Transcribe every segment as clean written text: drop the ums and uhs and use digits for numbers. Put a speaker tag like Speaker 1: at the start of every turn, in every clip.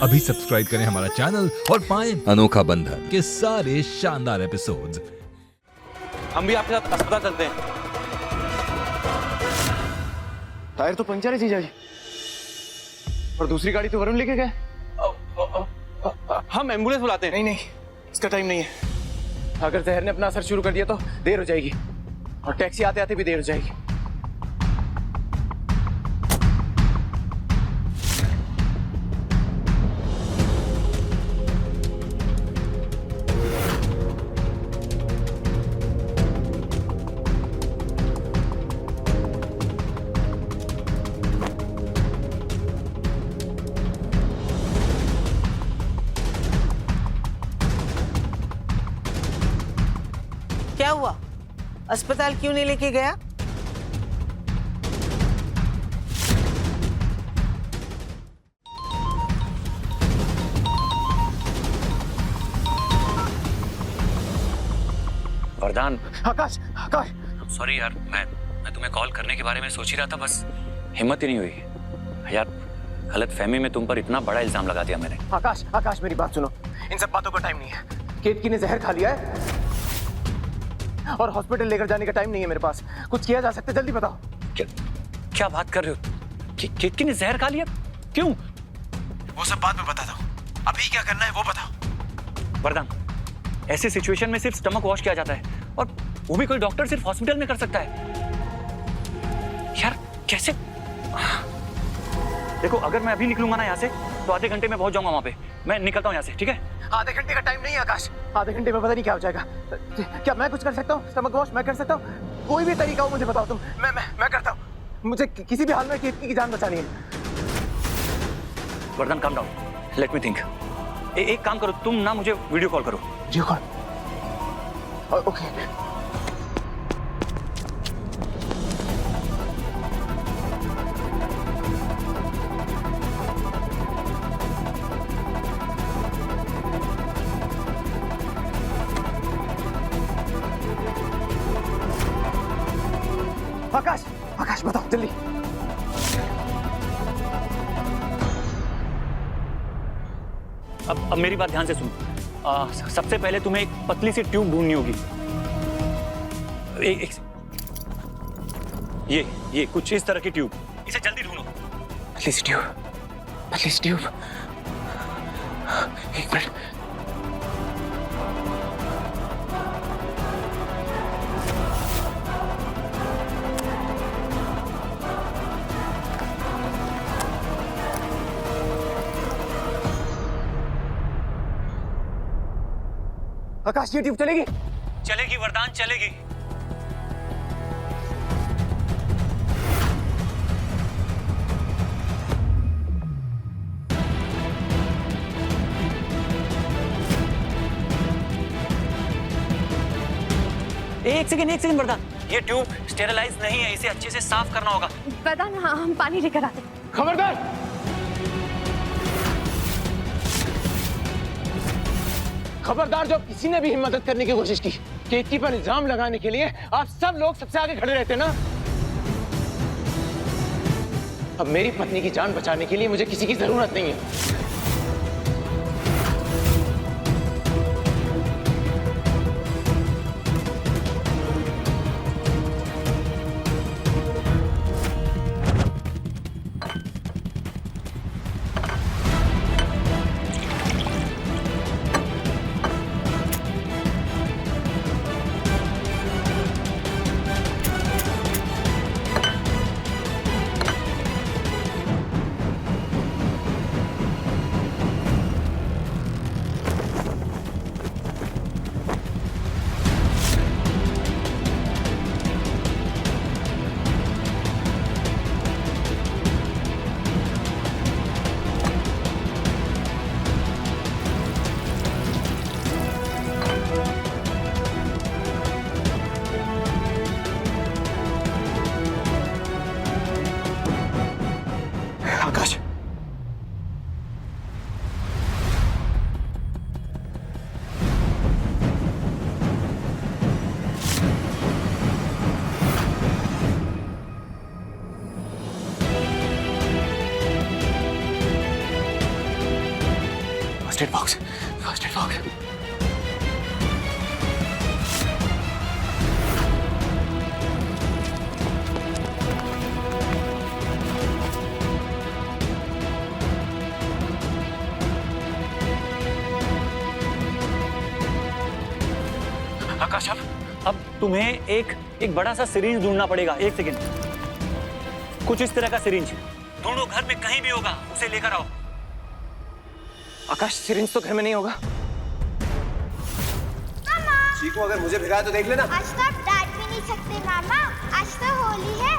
Speaker 1: अभी सब्सक्राइब करें हमारा चैनल और पाएं अनोखा बंधन के सारे शानदार एपिसोड्स।
Speaker 2: हम भी आपके साथ अस्पताल चलते हैं।
Speaker 3: टायर तो पंचर है जीजा जी, और दूसरी गाड़ी तो वरुण लेके गए।
Speaker 2: हम एम्बुलेंस बुलाते हैं।
Speaker 3: नहीं नहीं, इसका टाइम नहीं है। अगर जहर ने अपना असर शुरू कर दिया तो देर हो जाएगी, और टैक्सी आते आते भी देर हो जाएगी।
Speaker 4: क्या हुआ? अस्पताल क्यों नहीं लेके गया?
Speaker 5: वरदान,
Speaker 3: आकाश आकाश,
Speaker 5: सॉरी यार, मैं तुम्हें कॉल करने के बारे में सोच ही रहा था, बस हिम्मत ही नहीं हुई यार। गलत फहमी में तुम पर इतना बड़ा इल्जाम लगा दिया मैंने।
Speaker 3: आकाश आकाश, मेरी बात सुनो। इन सब बातों का टाइम नहीं है। केतकी ने जहर खा लिया है और हॉस्पिटल लेकर जाने का टाइम नहीं है मेरे पास। कुछ किया जा सकता है, जल्दी बताओ।
Speaker 5: क्या बात कर रहे हो? केतकी ने जहर खा लिया? क्यों?
Speaker 3: वो सब बाद में बताता हूँ, अभी क्या करना है वो बताओ।
Speaker 5: वरदान, ऐसी सिचुएशन में सिर्फ स्टमक वॉश किया जाता है, और वो भी कोई डॉक्टर सिर्फ हॉस्पिटल में कर सकता है यार। कैसे? देखो, अगर मैं अभी निकलूंगा ना यहाँ से तो आधे घंटे में पहुंच जाऊंगा वहां पे। मैं निकलता हूँ यहाँ से, ठीक है?
Speaker 3: आधे घंटे का टाइम नहीं है आकाश। आधे घंटे में पता नहीं क्या हो जाएगा। क्या मैं कुछ कर सकता हूँ? स्टमक वॉश मैं कर सकता हूँ? कोई भी तरीका हो मुझे बताओ तुम। मैं करता हूँ। मुझे किसी भी हाल में केतकी की जान बचानी है।
Speaker 5: वरदान, calm down, let me think. एक काम करो, तुम ना मुझे वीडियो कॉल करो।
Speaker 3: Video call? Okay. Akash Akash, बताओ जल्दी।
Speaker 5: अब मेरी बात ध्यान से सुनो। सबसे पहले तुम्हें एक पतली सी ट्यूब ढूंढनी होगी। ये कुछ इस तरह की ट्यूब, इसे जल्दी ढूंढो।
Speaker 3: पतली सी ट्यूब, पतली सी ट्यूब। एक मिनट। आकाश, ये ट्यूब चलेगी?
Speaker 5: चलेगी वरदान, चलेगी। एक सेकंड वरदान, ये ट्यूब स्टेरिलाइज नहीं है, इसे अच्छे से साफ करना होगा।
Speaker 6: वरदान, हाँ, हम पानी लेकर आते।
Speaker 3: खबरदार! खबरदार, जब किसी ने भी मदद करने की कोशिश की केतकी पर इल्जाम लगाने के लिए, आप सब लोग सबसे आगे खड़े रहते ना। अब मेरी पत्नी की जान बचाने के लिए मुझे किसी की जरूरत नहीं है। First aid box, first aid box.
Speaker 5: Aakash, अब तुम्हें एक बड़ा सा सिरिंज ढूंढना पड़ेगा। एक सेकंड, कुछ इस तरह का सिरिंज ढूंढो, घर में कहीं भी होगा, उसे लेकर आओ।
Speaker 3: आकाश, सिरिंज तो घर में नहीं होगा।
Speaker 7: चीकू, अगर मुझे भिगाया तो देख लेना।
Speaker 8: आज तो आप डांट भी नहीं सकते मामा, आज तो होली है।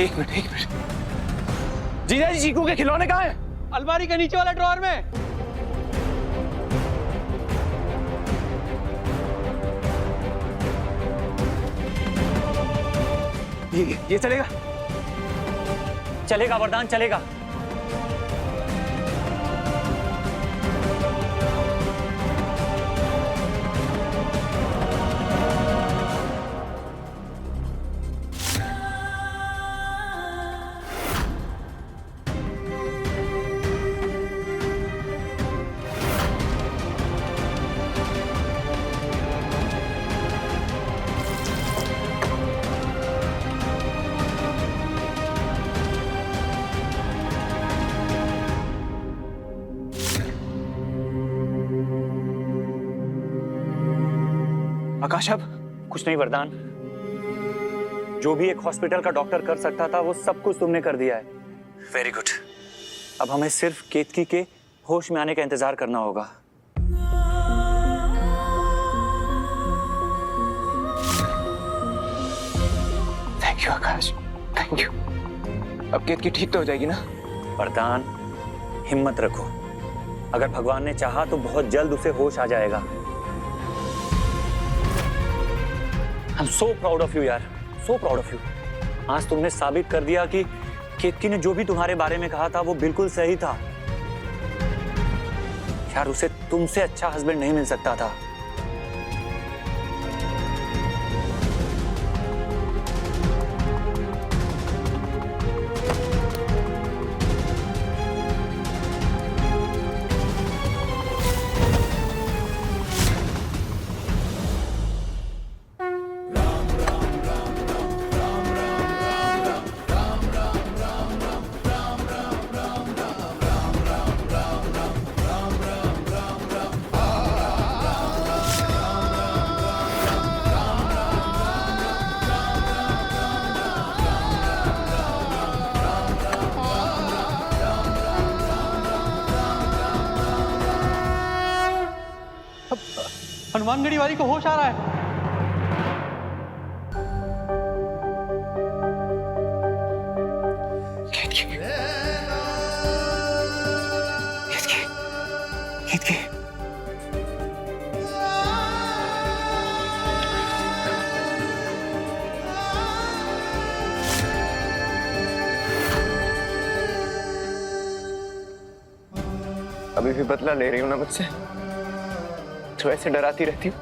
Speaker 3: एक मिनट। जीजा जी, चीकू के खिलौने कहाँ हैं?
Speaker 2: अलमारी के नीचे वाले ड्रॉअर में।
Speaker 3: ये चलेगा?
Speaker 5: चलेगा वरदान, चलेगा।
Speaker 3: आकाश, अब
Speaker 5: कुछ नहीं वरदान, जो भी एक हॉस्पिटल का डॉक्टर कर सकता था वो सब कुछ तुमने कर दिया है। Very good. अब हमें सिर्फ केतकी के होश में आने का इंतजार करना होगा।
Speaker 3: Thank you Akash, thank you. अब केतकी ठीक तो हो जाएगी ना?
Speaker 5: वरदान, हिम्मत रखो, अगर भगवान ने चाहा तो बहुत जल्द उसे होश आ जाएगा। I'm so proud of you यार, so proud of you। आज तुमने साबित कर दिया कि केतकी ने जो भी तुम्हारे बारे में कहा था वो बिल्कुल सही था। यार, उसे तुमसे अच्छा हस्बैंड नहीं मिल सकता था।
Speaker 2: हनुमानगढ़ी वाली को होश आ रहा है।
Speaker 3: केतकी, केतकी, केतकी। अभी भी बदला ले रही हूं ना मुझसे? तो ऐसे डराती रहती हूँ।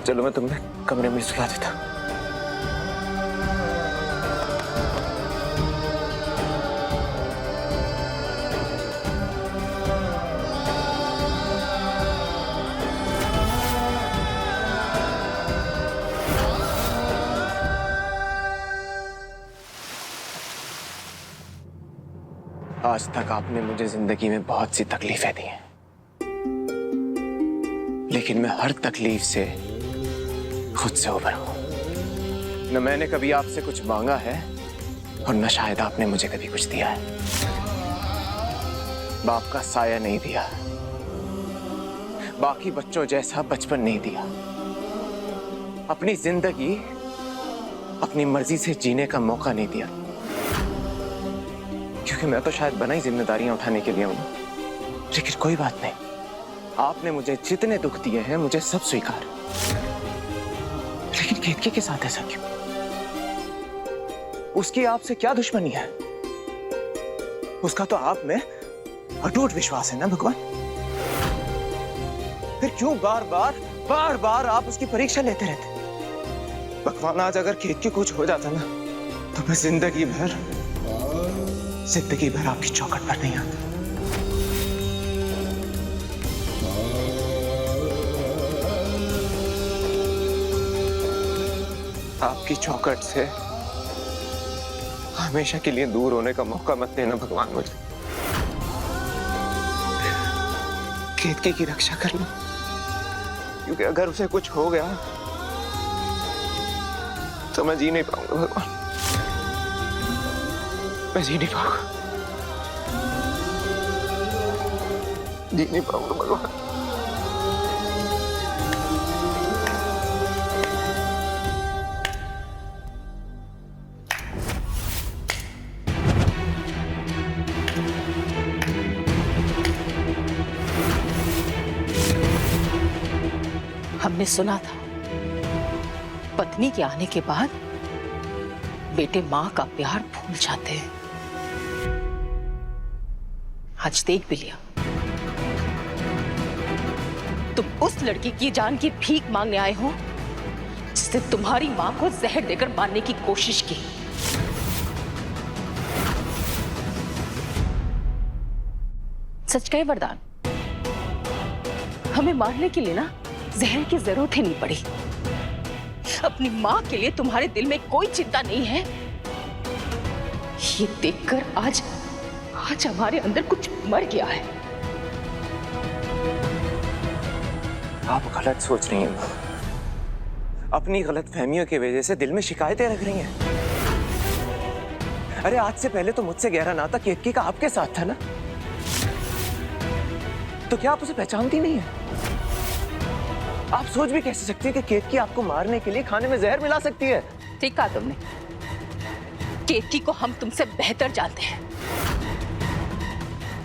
Speaker 3: चलो, मैं तुम्हें कमरे में सुला देता हूँ। आज तक आपने मुझे जिंदगी में बहुत सी तकलीफें दी हैं, लेकिन मैं हर तकलीफ से खुद से उभरा हूं। न मैंने कभी आपसे कुछ मांगा है और न शायद आपने मुझे कभी कुछ दिया है। बाप का साया नहीं दिया, बाकी बच्चों जैसा बचपन नहीं दिया, अपनी जिंदगी अपनी मर्जी से जीने का मौका नहीं दिया, क्योंकि मैं तो शायद बना ही जिम्मेदारियां उठाने के लिए हूं। लेकिन कोई बात नहीं, आपने मुझे जितने दुख दिए हैं मुझे सब स्वीकार। लेकिन केतकी के साथ ऐसा क्यों? उसकी आपसे क्या दुश्मनी है? उसका तो आप में अटूट विश्वास है ना भगवान। फिर क्यों बार बार आप उसकी परीक्षा लेते रहते? भगवान, आज अगर केतकी कुछ हो जाता ना तो मैं जिंदगी भर जिंदगी भर आपकी चौखट पर नहीं आता। आपकी चौखट से हमेशा के लिए दूर होने का मौका मत देना भगवान मुझे। केतकी की रक्षा कर लो, क्योंकि अगर उसे कुछ हो गया तो मैं जी नहीं पाऊंगा भगवान, मैं जी नहीं पाऊंगा, जी नहीं पाऊंगा भगवान।
Speaker 9: हमने सुना था पत्नी के आने के बाद बेटे मां का प्यार भूल जाते हैं। आज देख भी लिया, तुम उस लड़की की जान की भीख मांगने आए हो जिसने तुम्हारी मां को जहर देकर मारने की कोशिश की। सच कहे वरदान, हमें मारने के लिए ना जहर की जरूरत ही नहीं पड़ी। अपनी मां के लिए तुम्हारे दिल में कोई चिंता नहीं है। ये देखकर आज हमारे अंदर कुछ मर गया है।
Speaker 3: आप गलत सोच रही हैं, अपनी गलत फहमियों की वजह से दिल में शिकायतें रख रही हैं। अरे आज से पहले तो मुझसे गहरा नाता केतकी का आपके साथ था ना, तो क्या आप उसे पहचानती नहीं है? आप सोच भी कैसे सकती है कि केतकी आपको मारने के लिए खाने में जहर मिला सकती है?
Speaker 9: ठीक कहा तुमने। केतकी को हम तुमसे बेहतर जानते हैं,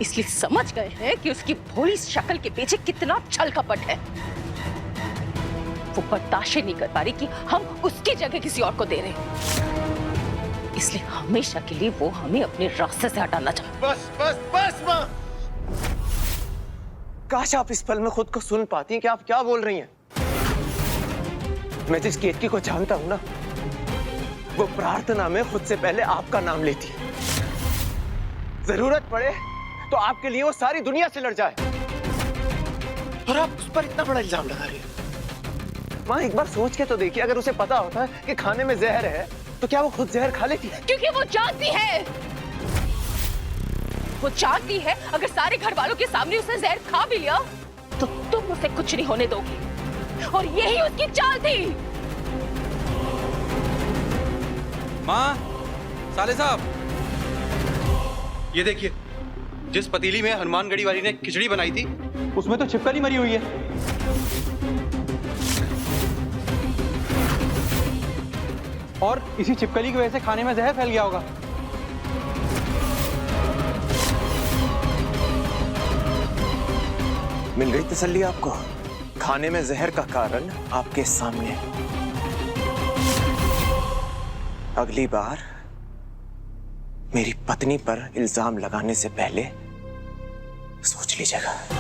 Speaker 9: इसलिए समझ गए हैं कि उसकी भोली शक्ल के पीछे कितना छल कपट है। वो बर्दाश्त नहीं कर पा रही कि हम उसकी जगह किसी और को दे रहे हैं, इसलिए हमेशा के लिए वो हमें अपने रास्ते से हटाना चाहती है।
Speaker 3: बस बस बस मां, काश आप इस पल में खुद को सुन पाती हैं कि आप क्या बोल रही हैं। मैं जिस केतकी को जानता हूं ना, वो प्रार्थना में खुद से पहले आपका नाम लेती है। जरूरत पड़े तो आपके लिए वो सारी दुनिया से लड़ जाए, और आप उस पर इतना बड़ा इल्जाम लगा रही हैं। मां एक बार सोच के तो देखिए, अगर उसे पता होता है कि खाने में जहर है तो क्या वो खुद जहर खा लेती है?
Speaker 9: क्योंकि वो जानती है, वो जानती है अगर सारे घर वालों के सामने उसने जहर खा भी लिया तो तुम उसे कुछ नहीं होने दोगी, और यही उसकी चाल थी।
Speaker 2: माँ, साले साहब, ये देखिए, जिस पतीली में हनुमानगढ़ी वाली ने खिचड़ी बनाई थी उसमें तो छिपकली मरी हुई है। और इसी छिपकली की वजह से खाने में जहर फैल गया होगा।
Speaker 3: मिल गई तसल्ली आपको? खाने में जहर का कारण आपके सामने। अगली बार मेरी पत्नी पर इल्जाम लगाने से पहले सोच लीजिएगा।